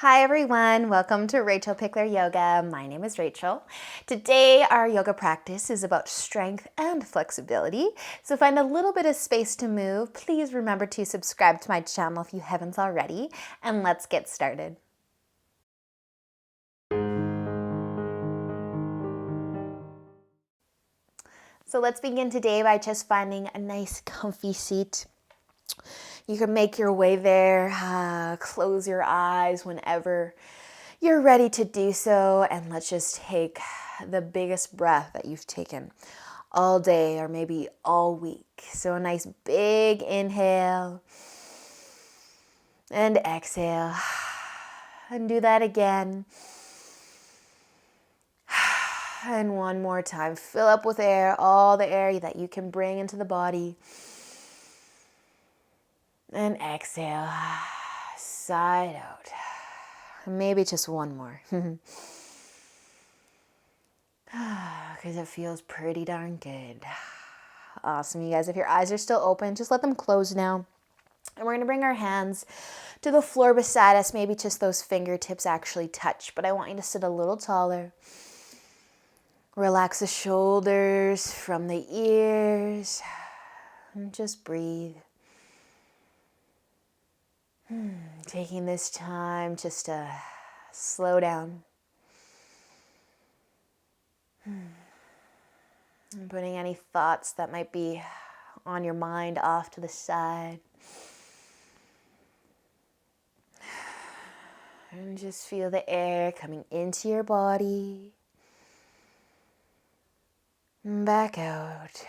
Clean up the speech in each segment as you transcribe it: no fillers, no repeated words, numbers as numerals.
Hi everyone, welcome to Rachel Pichler Yoga. My name is Rachel. Today our yoga practice is about strength and flexibility. So find a little bit of space to move. Please remember to subscribe to my channel if you haven't already, and let's get started. So let's begin today by just finding a nice comfy seat. You can make your way there, close your eyes whenever you're ready to do so, and let's just take the biggest breath that you've taken all day or maybe all week. So a nice big inhale and exhale, and do that again. And one more time, fill up with air, all the air that you can bring into the body. And exhale, side out. Maybe just one more. Because it feels pretty darn good. Awesome, you guys. If your eyes are still open, just let them close now. And we're going to bring our hands to the floor beside us. Maybe just those fingertips actually touch. But I want you to sit a little taller. Relax the shoulders from the ears. And just breathe. Taking this time just to slow down. And putting any thoughts that might be on your mind off to the side. And just feel the air coming into your body. And back out.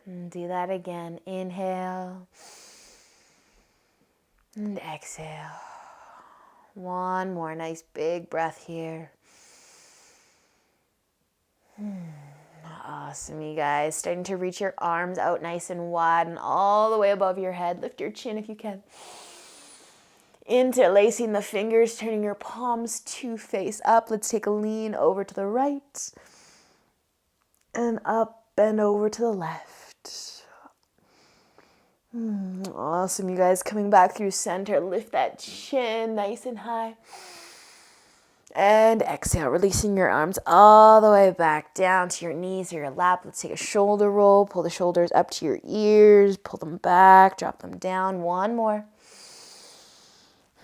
And do that again. Inhale. And exhale. One more nice big breath here. Awesome, you guys. Starting to reach your arms out nice and wide and all the way above your head. Lift your chin if you can. Interlacing the fingers, turning your palms to face up. Let's take a lean over to the right. And up and over to the left. Awesome, you guys. Coming back through center. Lift that chin nice and high. And exhale, releasing your arms all the way back down to your knees or your lap. Let's take a shoulder roll. Pull the shoulders up to your ears. Pull them back. Drop them down. One more.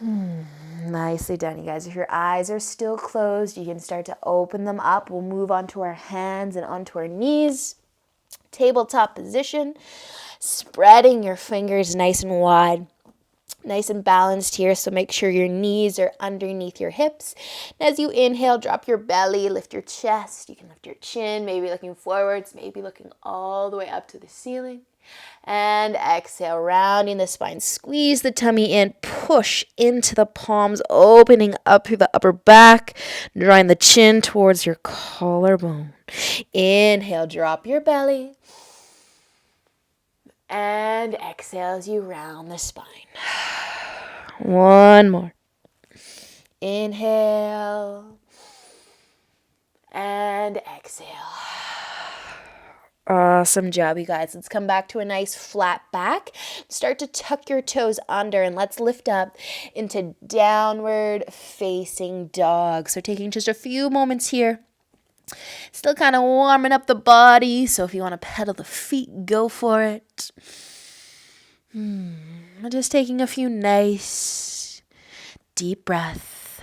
Nicely done, you guys. If your eyes are still closed, you can start to open them up. We'll move onto our hands and onto our knees. Tabletop position. Spreading your fingers nice and wide. Nice and balanced here, so make sure your knees are underneath your hips. And as you inhale, drop your belly, lift your chest. You can lift your chin, maybe looking forwards, maybe looking all the way up to the ceiling. And exhale, rounding the spine. Squeeze the tummy in, push into the palms, opening up through the upper back, drawing the chin towards your collarbone. Inhale, drop your belly. And exhale as you round the spine. One more. Inhale. And exhale. Awesome job, you guys. Let's come back to a nice flat back. Start to tuck your toes under and let's lift up into downward facing dog. So taking just a few moments here. Still kind of warming up the body, so if you want to pedal the feet, go for it. Just taking a few nice, deep breaths.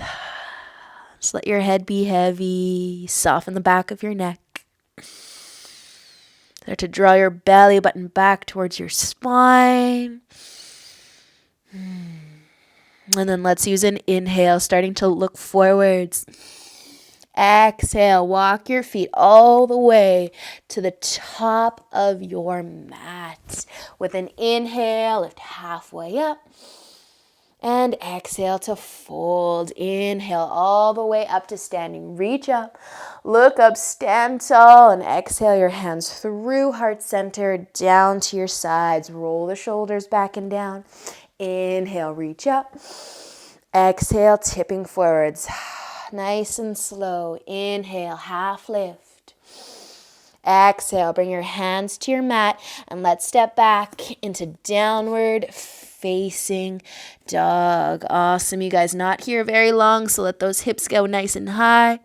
Just let your head be heavy. Soften the back of your neck. Start to draw your belly button back towards your spine. And then let's use an inhale, starting to look forwards. Exhale, walk your feet all the way to the top of your mat. With an inhale, lift halfway up. And exhale to fold. Inhale all the way up to standing. Reach up, look up, stand tall, and exhale your hands through heart center, down to your sides. Roll the shoulders back and down. Inhale, reach up. Exhale, tipping forwards. Nice and slow. Inhale, half lift. Exhale, bring your hands to your mat and let's step back into downward facing dog. Awesome, you guys. Not here very long, so let those hips go nice and high.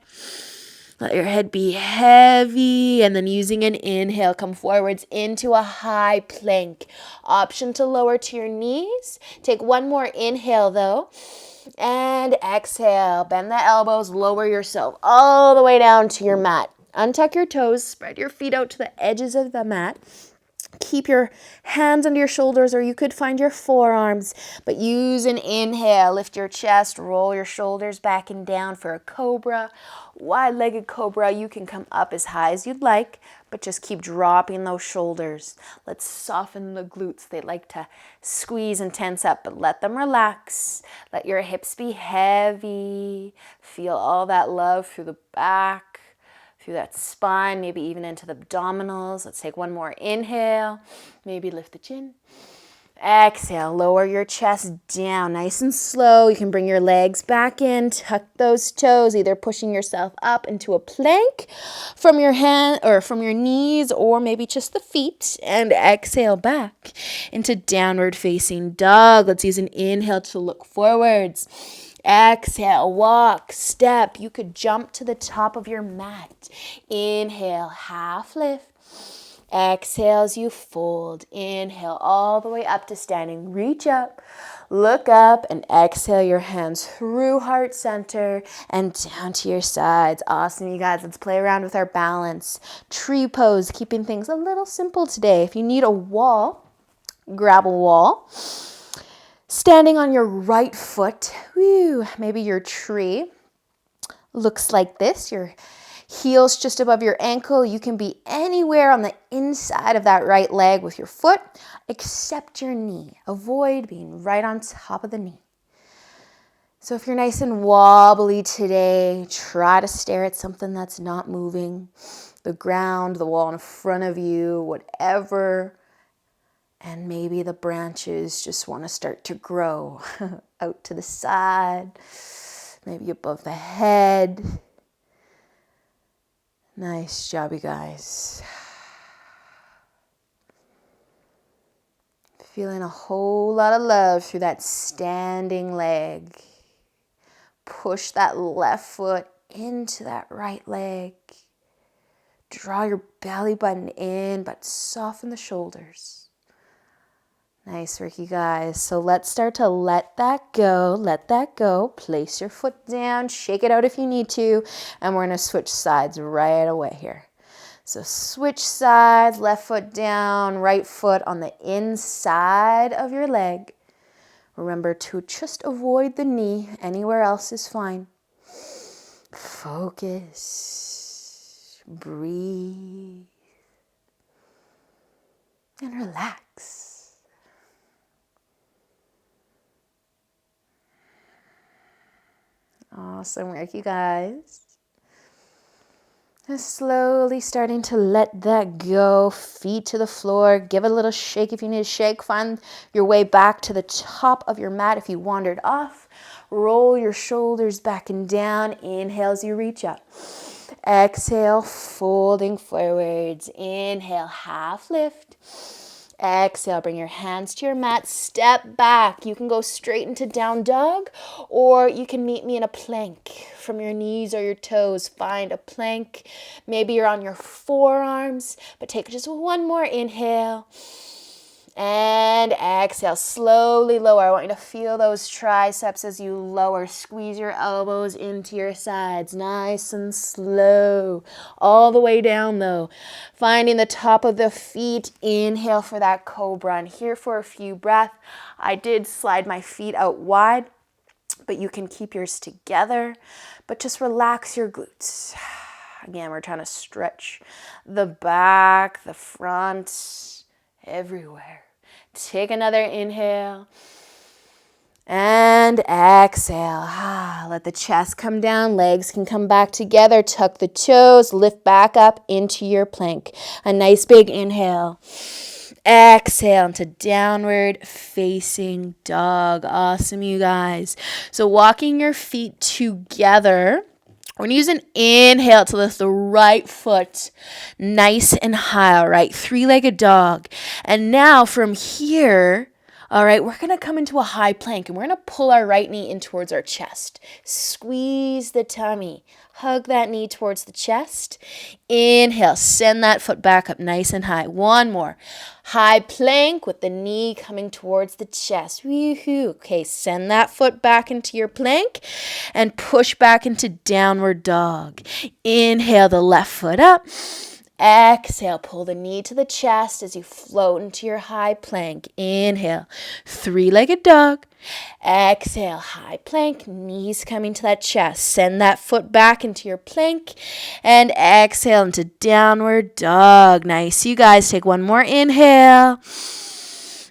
Let your head be heavy, and then using an inhale, come forwards into a high plank. Option to lower to your knees. Take one more inhale though, and exhale. Bend the elbows, lower yourself all the way down to your mat. Untuck your toes, spread your feet out to the edges of the mat. Keep your hands under your shoulders, or you could find your forearms, but use an inhale. Lift your chest, roll your shoulders back and down for a cobra. Wide-legged cobra, you can come up as high as you'd like, but just keep dropping those shoulders. Let's soften the glutes. They like to squeeze and tense up, but let them relax. Let your hips be heavy. Feel all that love through the back, through that spine, maybe even into the abdominals. Let's take one more inhale. Maybe lift the chin. Exhale, lower your chest down nice and slow. You can bring your legs back in, tuck those toes, either pushing yourself up into a plank from your hand or from your knees, or maybe just the feet, and exhale back into downward facing dog. Let's use an inhale to look forwards. Exhale, walk, step. You could jump to the top of your mat. Inhale, half lift. Exhale as you fold. Inhale all the way up to standing. Reach up, look up, and exhale your hands through heart center and down to your sides. Awesome, you guys. Let's play around with our balance. Tree pose, keeping things a little simple today. If you need a wall, grab a wall. Standing on your right foot, maybe your tree looks like this. Your heels just above your ankle. You can be anywhere on the inside of that right leg with your foot, except your knee. Avoid being right on top of the knee. So if you're nice and wobbly today, try to stare at something that's not moving. The ground, the wall in front of you, whatever. And maybe the branches just want to start to grow out to the side, maybe above the head. Nice job, you guys. Feeling a whole lot of love through that standing leg. Push that left foot into that right leg. Draw your belly button in, but soften the shoulders. Nice work, you guys. So let's start to let that go. Let that go. Place your foot down. Shake it out if you need to. And we're going to switch sides right away here. So switch sides. Left foot down. Right foot on the inside of your leg. Remember to just avoid the knee. Anywhere else is fine. Focus. Breathe. And relax. Awesome work, you guys. Just slowly starting to let that go. Feet to the floor. Give it a little shake if you need a shake. Find your way back to the top of your mat if you wandered off. Roll your shoulders back and down. Inhale as you reach up. Exhale, folding forwards. Inhale, half lift. Exhale, bring your hands to your mat, step back. You can go straight into down dog, or you can meet me in a plank from your knees or your toes. Find a plank. Maybe you're on your forearms, but take just one more inhale. And exhale, slowly lower. I want you to feel those triceps as you lower. Squeeze your elbows into your sides, nice and slow. All the way down though. Finding the top of the feet. Inhale for that cobra. And here for a few breaths. I did slide my feet out wide, but you can keep yours together. But just relax your glutes. Again, we're trying to stretch the back, the front, everywhere. Take another inhale and exhale. Let the chest come down. Legs can come back together. Tuck the toes. Lift back up into your plank. A nice big inhale. Exhale into downward facing dog. Awesome, you guys. So walking your feet together. We're going to use an inhale to lift the right foot nice and high, all right? Three-legged dog. And now from here, All right, we're going to come into a high plank and we're going to pull our right knee in towards our chest. Squeeze the tummy. Hug that knee towards the chest. Inhale, send that foot back up nice and high. One more. High plank with the knee coming towards the chest. Woohoo. Okay, send that foot back into your plank and push back into downward dog. Inhale the left foot up. Exhale, pull the knee to the chest as you float into your high plank. Inhale, three-legged dog. Exhale, high plank, knees coming to that chest. Send that foot back into your plank and exhale into downward dog. Nice. You guys take one more inhale.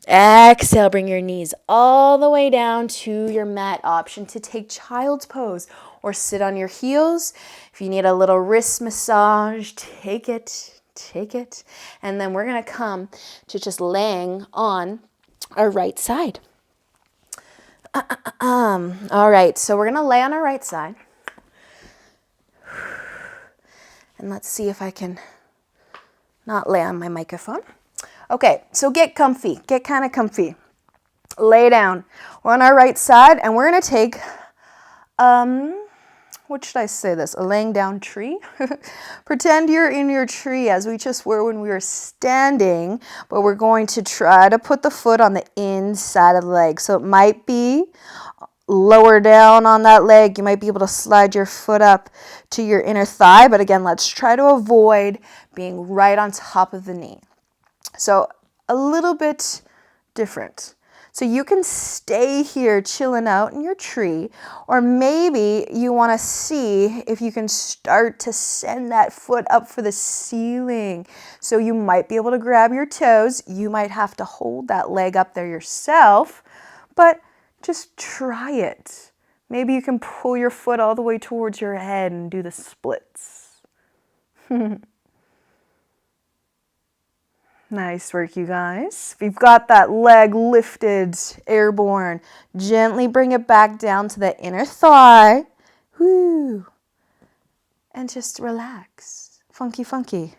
Exhale, bring your knees all the way down to your mat. Option to take child's pose or sit on your heels. If you need a little wrist massage, take it. And then we're going to come to just laying on our right side. All right, so we're going to lay on our right side. And let's see if I can not lay on my microphone. Okay, so get comfy. Get kind of comfy. Lay down. We're on our right side, and we're going to take, what should I say this? A laying down tree? Pretend you're in your tree as we just were when we were standing, but we're going to try to put the foot on the inside of the leg. So it might be lower down on that leg. You might be able to slide your foot up to your inner thigh, but again, let's try to avoid being right on top of the knee. So a little bit different. So you can stay here chilling out in your tree, or maybe you want to see if you can start to send that foot up for the ceiling. So you might be able to grab your toes. You might have to hold that leg up there yourself, but just try it. Maybe you can pull your foot all the way towards your head and do the splits. Nice work, you guys. If you've got that leg lifted, airborne, gently bring it back down to the inner thigh. Woo. And just relax. Funky, funky.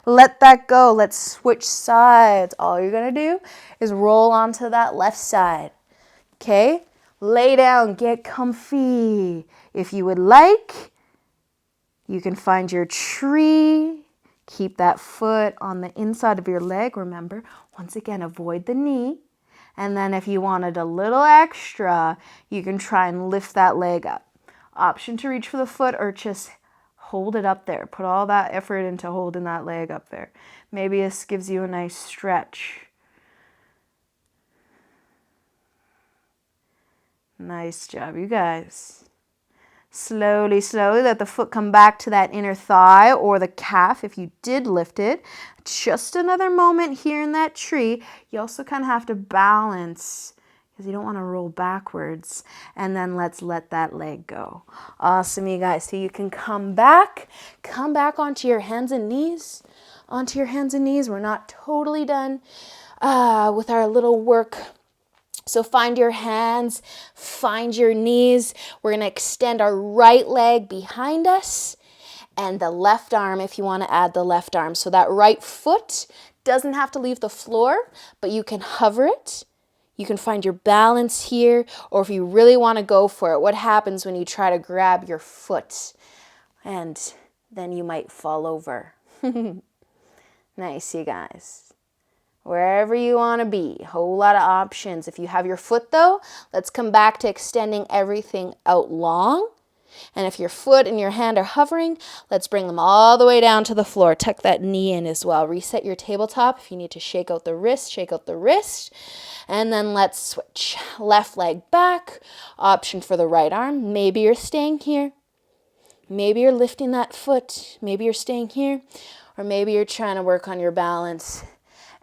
Let that go. Let's switch sides. All you're going to do is roll onto that left side. Okay? Lay down. Get comfy. If you would like, you can find your tree. Keep that foot on the inside of your leg. Remember, once again, avoid the knee. And then if you wanted a little extra, you can try and lift that leg up. Option to reach for the foot or just hold it up there. Put all that effort into holding that leg up there. Maybe this gives you a nice stretch. Nice job, you guys. Slowly, slowly let the foot come back to that inner thigh or the calf if you did lift it. Just another moment here in that tree. You also kind of have to balance because you don't want to roll backwards. And then let's let that leg go. Awesome, you guys. So you can come back onto your hands and knees. Onto your hands and knees. We're not totally done with our little work. So find your hands, find your knees. We're going to extend our right leg behind us and the left arm if you want to add the left arm. So that right foot doesn't have to leave the floor, but you can hover it. You can find your balance here, or if you really want to go for it, what happens when you try to grab your foot? And then you might fall over. Nice, you guys. Wherever you want to be, a whole lot of options. If you have your foot though, let's come back to extending everything out long. And if your foot and your hand are hovering, let's bring them all the way down to the floor. Tuck that knee in as well. Reset your tabletop. If you need to shake out the wrist, shake out the wrist. And then let's switch. Left leg back. Option for the right arm. Maybe you're staying here. Maybe you're lifting that foot. Maybe you're staying here. Or maybe you're trying to work on your balance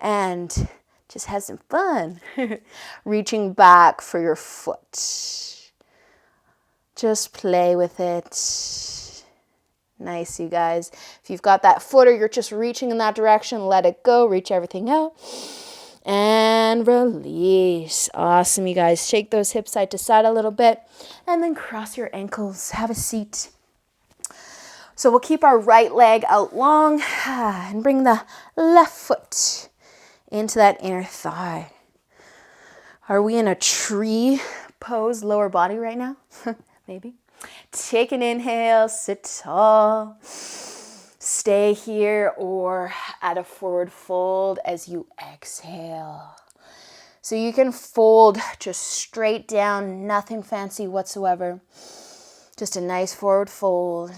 and just have some fun. Reaching back for your foot. Just play with it. Nice, you guys. If you've got that foot or you're just reaching in that direction, let it go. Reach everything out. And release. Awesome, you guys. Shake those hips side to side a little bit. And then cross your ankles. Have a seat. So we'll keep our right leg out long and bring the left foot into that inner thigh. Are we in a tree pose, lower body right now? Maybe. Take an inhale, sit tall. Stay here or add a forward fold as you exhale. So you can fold just straight down, nothing fancy whatsoever. Just a nice forward fold.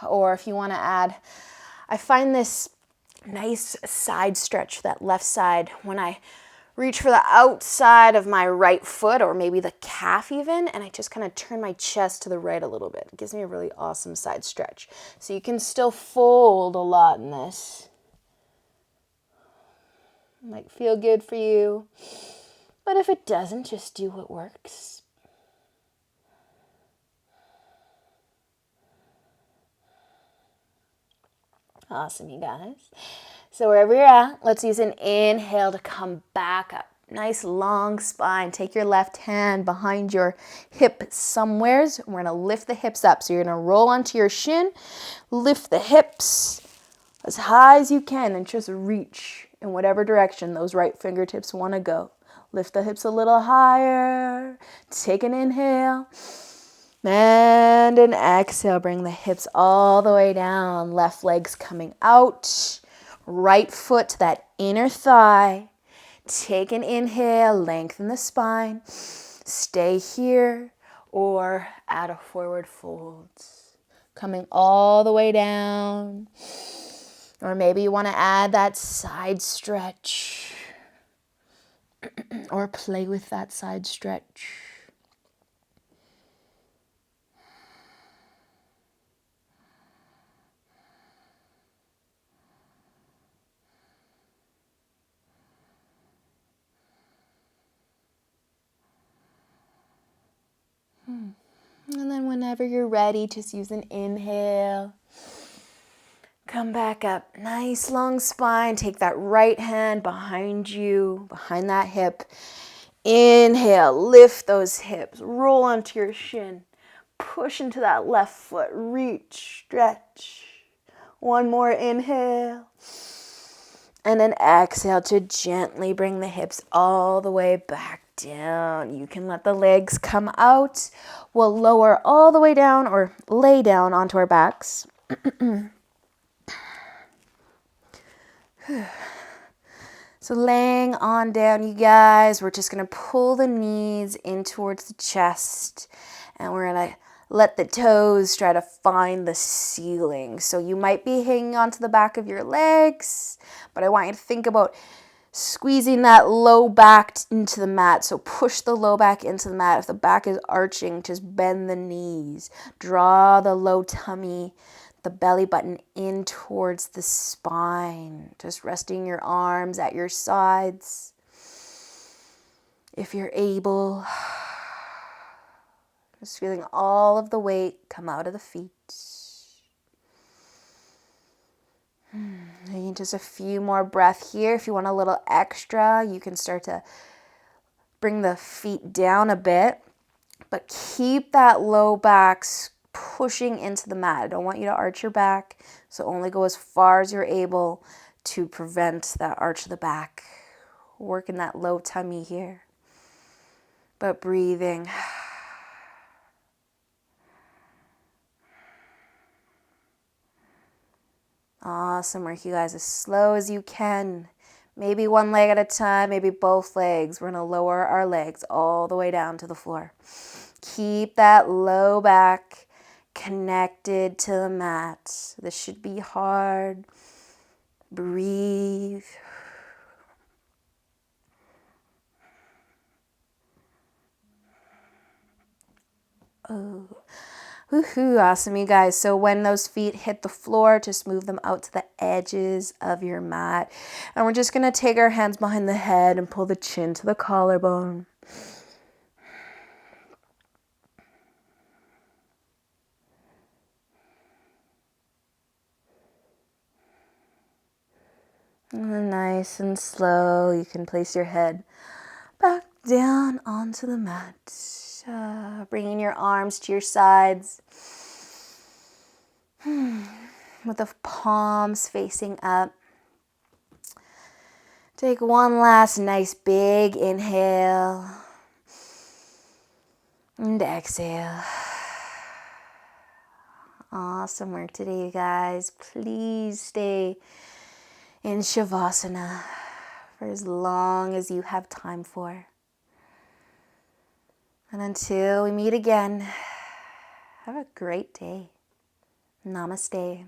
Or if you want to add, I find this nice side stretch, that left side, when I reach for the outside of my right foot or maybe the calf even, and I just kind of turn my chest to the right a little bit. It gives me a really awesome side stretch. So you can still fold a lot in this. Might feel good for you, but if it doesn't, just do what works. Awesome, you guys. So wherever you're at, let's use an inhale to come back up. Nice long spine. Take your left hand behind your hip somewheres. We're going to lift the hips up. So you're going to roll onto your shin, lift the hips as high as you can, and just reach in whatever direction those right fingertips want to go. Lift the hips a little higher. Take an inhale. And an exhale, bring the hips all the way down. Left leg's coming out. Right foot to that inner thigh. Take an inhale, lengthen the spine. Stay here or add a forward fold. Coming all the way down. Or maybe you want to add that side stretch. Or play with that side stretch. And then whenever you're ready, just use an inhale. Come back up. Nice long spine. Take that right hand behind you, behind that hip. Inhale, lift those hips. Roll onto your shin. Push into that left foot. Reach, stretch. One more inhale. And then exhale to gently bring the hips all the way back down. You can let the legs come out. We'll lower all the way down or lay down onto our backs. So laying on down, you guys, we're just going to pull the knees in towards the chest. And we're going to let the toes try to find the ceiling. So you might be hanging onto the back of your legs, but I want you to think about squeezing that low back into the mat. So push the low back into the mat. If the back is arching, just bend the knees. Draw the low tummy, the belly button in towards the spine. Just resting your arms at your sides. If you're able, just feeling all of the weight come out of the feet. And just a few more breaths here. If you want a little extra, you can start to bring the feet down a bit, but keep that low back pushing into the mat. I don't want you to arch your back, so only go as far as you're able to prevent that arch of the back. Working that low tummy here, but breathing. Awesome. Work, you guys, as slow as you can. Maybe one leg at a time, maybe both legs. We're going to lower our legs all the way down to the floor. Keep that low back connected to the mat. This should be hard. Breathe. Oh. Woohoo, awesome, you guys. So when those feet hit the floor, just move them out to the edges of your mat. And we're just going to take our hands behind the head and pull the chin to the collarbone. And then nice and slow, you can place your head back down onto the mat. Bringing your arms to your sides. With the palms facing up. Take one last nice big inhale. And exhale. Awesome work today, you guys. Please stay in Shavasana for as long as you have time for. And until we meet again, have a great day. Namaste.